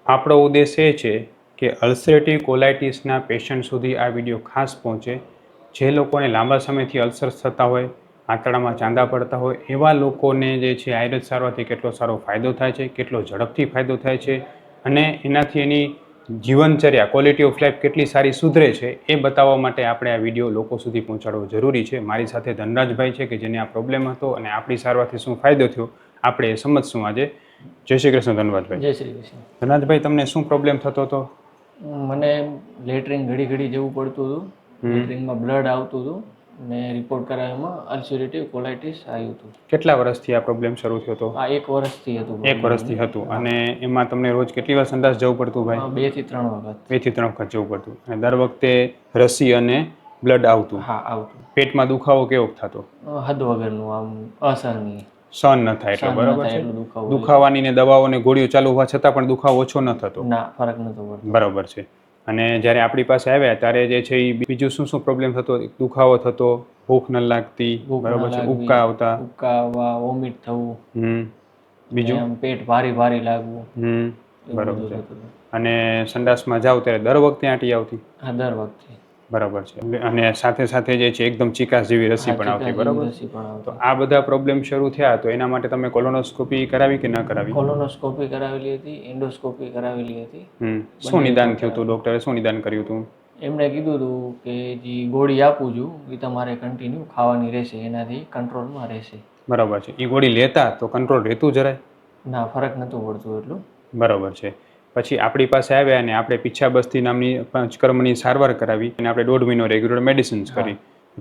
આપણો ઉદ્દેશ એ છે કે અલ્સરેટિવ કોલાઇટિસના પેશન્ટ સુધી આ વિડીયો ખાસ પહોંચે. જે લોકોને લાંબા સમયથી અલ્સર્સ થતા હોય, આંતરડામાં ચાંદા પડતા હોય, એવા લોકોને જે છે આયુર્વેદ સારવારથી કેટલો સારો ફાયદો થાય છે, કેટલો ઝડપથી ફાયદો થાય છે અને એનાથી એની જીવનચર્યા, ક્વોલિટી ઓફ લાઈફ કેટલી સારી સુધરે છે એ બતાવવા માટે આપણે આ વિડીયો લોકો સુધી પહોંચાડવો જરૂરી છે. મારી સાથે ધનરાજભાઈ છે કે જેને આ પ્રોબ્લેમ હતો અને આપણી સારવારથી શું ફાયદો થયો આપણે એ સમજશું આજે. જય શ્રી કૃષ્ણ ધનરાજભાઈ. જય શ્રી કૃષ્ણ. ધનરાજભાઈ, તમને શું પ્રોબ્લેમ થતો હતો? મને લેટરિન ઘડી ઘડી જવું પડતું હતું, લેટરિનમાં બ્લડ આવતું હતું અને રિપોર્ટ કરાવવામાં અલ્સરેટિવ કોલાઇટિસ આવ્યું હતું. કેટલા વર્ષથી આ પ્રોબ્લેમ શરૂ થયો હતો? આ 1 વર્ષથી હતું. 1 વર્ષથી હતું. અને એમાં તમને રોજ કેટલી વાર સંડાસ જવું પડતું ભાઈ? 2 થી 3 વખત. 2 થી 3 વખત જવું પડતું. અને દર વખતે રસી અને બ્લડ આવતું? હા, આવતું. પેટમાં દુખાવો કેવો થતો? હદ વગરનું, આમ અસહનીય. સહન ન થાય એટલો, બરાબર છે? દુખાવાની ને દવાઓ ને ગોળીઓ ચાલુ હોવા છતાં પણ દુખાવો ઓછો ન થતો? ના, ફરક નતો પડતો. બરાબર છે. અને જ્યારે આપણી પાસે આવ્યા ત્યારે જે છે એ બીજું શું શું પ્રોબ્લેમ થતો? દુખાવો થતો, ભૂખ ન લાગતી, બરાબર છે, ઉબકા આવતા, ઉબકા આવવા, વોમિટ થવું, બીજું પેટ ભારી ભારી લાગવું. બરાબર છે. અને સંડાસમાં જાવ ત્યારે દર વખતે આંટી આવતી? હા, દર વખતે. બરાબર છે. અને સાથે સાથે જે છે એકદમ ચીકાશ જેવી રસી પણ આવતી, બરાબર? તો આ બધા પ્રોબ્લેમ શરૂ થયા તો એના માટે તમે કોલોનોસ્કોપી કરાવી કે ન કરાવી? કોલોનોસ્કોપી કરાવેલી હતી, એન્ડોસ્કોપી કરાવેલી હતી. શું નિદાન થયું હતું? ડોક્ટરે શું નિદાન કર્યું હતું? એમણે કીધું હતું કે જે ગોળી આપું છું એ તમારે કન્ટિન્યુ ખાવાની રહેશે, એનાથી કંટ્રોલમાં રહેશે. બરાબર છે. એ ગોળી લેતા તો કંટ્રોલ રહેતું જરાય? ના, ફરક નહોતું પડતું એટલું. બરાબર છે. પછી આપણી પાસે આવ્યા અને આપણે પીછાબસ્તી નામની પંચકર્મની સારવાર કરાવી અને આપણે 1.5 મહિનો રેગ્યુલર મેડિસિન્સ કરી.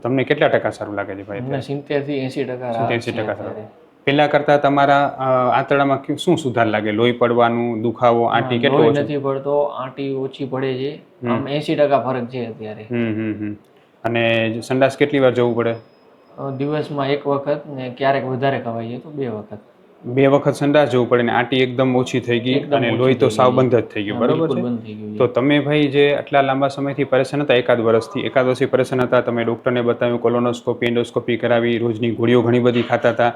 તમને કેટલા ટકા સારું લાગે છે ભાઈ? 70 થી 80% સારું. પહેલા કરતાં તમારા આંતરડામાં શું સુધાર લાગે? લોહી પડવાનું, દુખાવો, આંટી કેટલો ઓછો? નથી પડતો, આંટી ઓછી પડે છે. આમ 80% ફરક છે અત્યારે. અને સંડાસ કેટલી વાર જવું પડે? દિવસમાં 1 વખત ને ક્યારેક વધારે ખવાય છે તો 2 વખત. 2 વખત સંડાસ જવું પડે ને આંટી એકદમ ઓછી થઈ ગઈ અને લોહી તો સાવ બંધ જ થઈ ગયું, બરાબર છે? તો તમે ભાઈ જે આટલા લાંબા સમયથી પરેશાન હતા, 1 વર્ષથી પરેશાન હતા, તમે ડૉક્ટરને બતાવ્યું, કોલોનોસ્કોપી, એન્ડોસ્કોપી કરાવી, રોજની ગોળીઓ ઘણી બધી ખાતા હતા,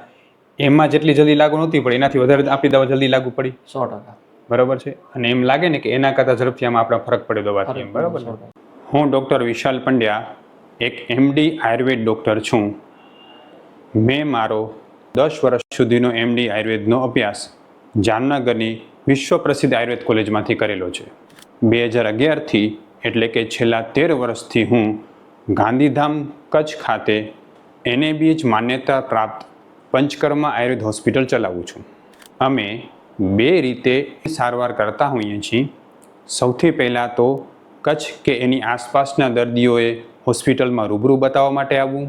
એમાં જેટલી જલ્દી લાગુ નહોતી પડી એનાથી વધારે આપણી દવા જલ્દી લાગુ પડી? 100%. બરાબર છે. અને એમ લાગે ને કે એના કરતાં ઝડપથી આમાં આપણા ફરક પડે દવાથી, બરાબર છે? હું ડૉક્ટર વિશાલ પંડ્યા, એક MD આયુર્વેદ ડૉક્ટર છું. મેં મારો 10 વર્ષ સુધીનો MD આયુર્વેદનો અભ્યાસ જામનગરની વિશ્વ પ્રસિદ્ધ આયુર્વેદ કોલેજમાંથી કરેલો છે. 2011થી એટલે કે છેલ્લા 13 વર્ષથી હું ગાંધીધામ કચ્છ ખાતે NABH માન્યતા પ્રાપ્ત પંચકર્મ આયુર્વેદ હોસ્પિટલ ચલાવું છું. અમે 2 રીતે સારવાર કરતા હોઈએ છીએ. સૌથી પહેલાં તો કચ્છ કે એની આસપાસના દર્દીઓએ હોસ્પિટલમાં રૂબરૂ બતાવવા માટે આવવું,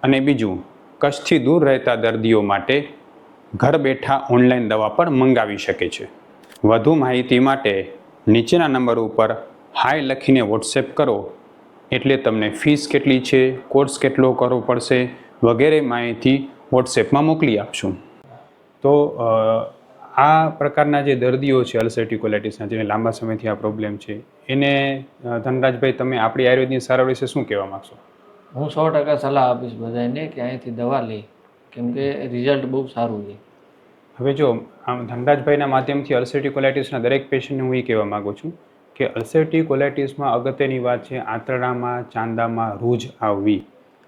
અને બીજું કચ્છથી દૂર રહેતા દર્દીઓ માટે ઘર બેઠા ઓનલાઈન દવા પણ મંગાવી શકે છે. વધુ માહિતી માટે નીચેના નંબર ઉપર હાય લખીને વોટ્સએપ કરો એટલે તમને ફીસ કેટલી છે, કોર્સ કેટલો કરવો પડશે વગેરે માહિતી વોટ્સએપમાં મોકલી આપશું. તો આ પ્રકારના જે દર્દીઓ છે અલ્સરેટિવ કોલાઇટિસના, જેને લાંબા સમયથી આ પ્રોબ્લેમ છે, એને ધનરાજભાઈ તમે આપણી આયુર્વેદની સારવાર વિશે શું કહેવા માગશો? હું 100% સલાહ આપીશ બધાને કે અહીંથી દવા લે, કેમ કે રિઝલ્ટ બહુ સારું છે. હવે જો આમ ધનરાજભાઈના માધ્યમથી અલ્સરેટિવ કોલાઇટિસના દરેક પેશન્ટને હું એ કહેવા માગું છું કે અલ્સરેટિવ કોલાઇટિસમાં અગત્યની વાત છે આંતરડામાં ચાંદામાં રૂજ આવવી.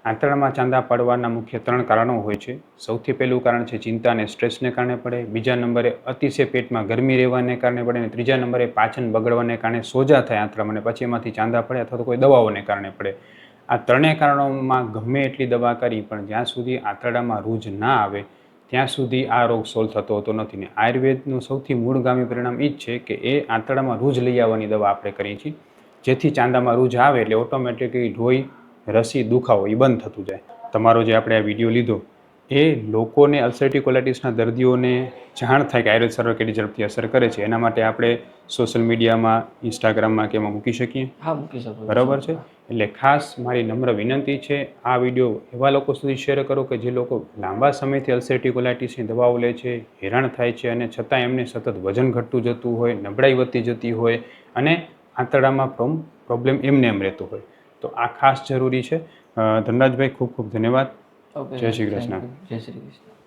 આંતરડામાં ચાંદા પડવાના મુખ્ય 3 કારણો હોય છે. સૌથી પહેલું કારણ છે ચિંતા અને સ્ટ્રેસને કારણે પડે, બીજા નંબરે અતિશય પેટમાં ગરમી રહેવાને કારણે પડે, અને ત્રીજા નંબરે પાચન બગડવાને કારણે સોજા થાય આંતરડામાં અને પછી એમાંથી ચાંદા પડે, અથવા તો કોઈ દવાઓને કારણે પડે. આ 3 કારણોમાં ગમે એટલી દવા કરી પણ જ્યાં સુધી આંતરડામાં રૂજ ના આવે ત્યાં સુધી આ રોગ સોલ્વ થતો હોતો નથી. ને આયુર્વેદનું સૌથી મૂળગામી પરિણામ એ જ છે કે એ આંતરડામાં રૂજ લઈ આવવાની દવા આપણે કરીએ છીએ, જેથી ચાંદામાં રૂજ આવે એટલે ઓટોમેટિકલી લોહી, રસી, દુખાવો એ બંધ થતું જાય. તમારો જે આપણે આ વિડીયો લીધો એ લોકોને, અલ્સરેટિવ કોલાઇટિસના દર્દીઓને જાણ થાય કે આયુર્વેદ સારવાર કેટલી ઝડપથી અસર કરે છે. એના માટે આપણે સોશિયલ મીડિયામાં, ઇન્સ્ટાગ્રામમાં કે એમાં મૂકી શકીએ? હા, મૂકી શકો. બરાબર છે. એટલે ખાસ મારી નમ્ર વિનંતી છે, આ વિડીયો એવા લોકો સુધી શેર કરો કે જે લોકો લાંબા સમયથી અલ્સરેટિવ કોલાઇટિસની દવાઓ લે છે, હેરાન થાય છે, અને છતાં એમને સતત વજન ઘટતું જતું હોય, નબળાઈ વધતી જતી હોય અને આંતરડામાં પ્રોબ્લેમ એમને એમ રહેતો હોય. તો આ ખાસ જરૂરી છે. ધનરાજભાઈ, ખૂબ ખૂબ ધન્યવાદ. જય શ્રી કૃષ્ણ. જય શ્રી કૃષ્ણ.